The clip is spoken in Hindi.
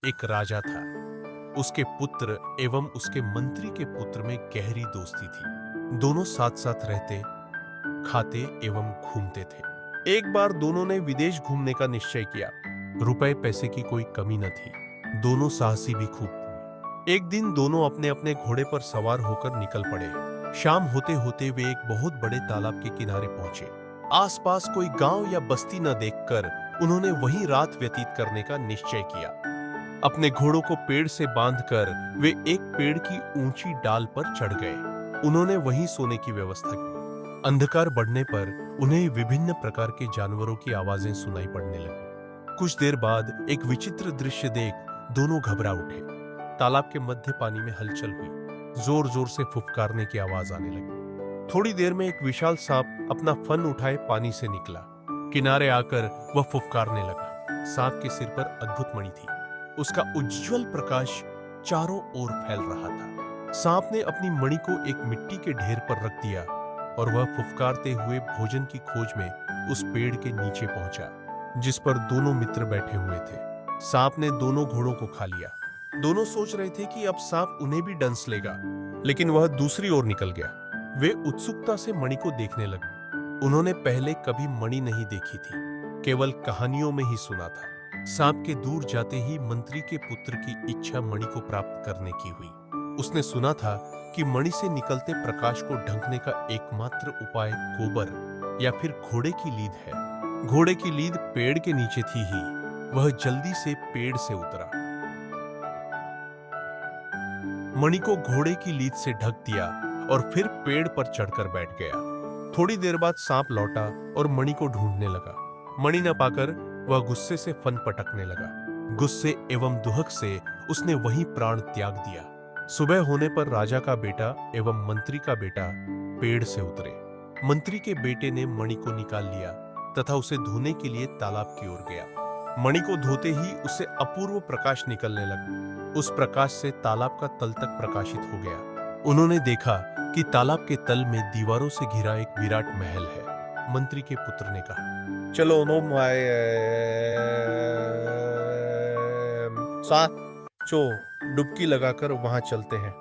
एक राजा था। उसके पुत्र एवं उसके मंत्री के पुत्र में गहरी दोस्ती थी। दोनों साथ साथ रहते, खाते एवं घूमते थे। एक बार दोनों ने विदेश घूमने का निश्चय किया। रुपए पैसे की कोई कमी न थी। दोनों साहसी भी खूब थे। एक दिन दोनों अपने अपने घोड़े पर सवार होकर निकल पड़े। शाम होते होते वे एक बहुत बड़े तालाब के किनारे पहुंचे। आसपास कोई गांव या बस्ती न देखकर उन्होंने वहीं रात व्यतीत करने का निश्चय किया। अपने घोड़ों को पेड़ से बांधकर वे एक पेड़ की ऊंची डाल पर चढ़ गए। उन्होंने वहीं सोने की व्यवस्था की। अंधकार बढ़ने पर उन्हें विभिन्न प्रकार के जानवरों की आवाजें सुनाई पड़ने लगी। कुछ देर बाद एक विचित्र दृश्य देख दोनों घबरा उठे। तालाब के मध्य पानी में हलचल हुई। जोर जोर से फुफकारने की आवाज आने लगी। थोड़ी देर में एक विशाल सांप अपना फन उठाए पानी से निकला। किनारे आकर वह फुफकारने लगा। सांप के सिर पर अद्भुत मणि थी। उसका उज्जवल प्रकाश चारों ओर फैल रहा था। सांप ने अपनी मणि को एक मिट्टी के ढेर पर रख दिया और वह फुफकारते हुए भोजन की खोज में उस पेड़ के नीचे पहुंचा, जिस पर दोनों मित्र बैठे हुए थे। सांप ने दोनों घोड़ों को खा लिया। दोनों सोच रहे थे कि अब सांप उन्हें भी डंस लेगा, लेकिन वह दूसरी ओर निकल गया। वे उत्सुकता से मणि को देखने लगे। उन्होंने पहले कभी मणि नहीं देखी थी, केवल कहानियों में ही सुना था। सांप के दूर जाते ही मंत्री के पुत्र की इच्छा मणि को प्राप्त करने की हुई। उसने सुना था कि मणि से निकलते प्रकाश को ढंकने का एकमात्र उपाय गोबर या फिर घोड़े की लीद है। घोड़े की लीद पेड़ के नीचे थी ही। वह जल्दी से पेड़ से उतरा, मणि को घोड़े की लीद से ढक दिया और फिर पेड़ पर चढ़कर बैठ गया। थोड़ी देर बाद सांप लौटा और मणि को ढूंढने लगा। मणि न पाकर वह गुस्से से फन पटकने लगा। गुस्से एवं दुहक से उसने वहीं प्राण त्याग दिया। सुबह होने पर राजा का बेटा एवं मंत्री का बेटा पेड़ से उतरे। मंत्री के बेटे ने मणि को निकाल लिया तथा उसे धोने के लिए तालाब की ओर गया। मणि को धोते ही उससे अपूर्व प्रकाश निकलने लगा। उस प्रकाश से तालाब का तल तक प्रकाशित हो गया। उन्होंने देखा कि तालाब के तल में दीवारों से घिरा एक विराट महल है। मंत्री के पुत्र ने कहा, चलो नो माय साथ चो डुबकी लगाकर वहां चलते हैं।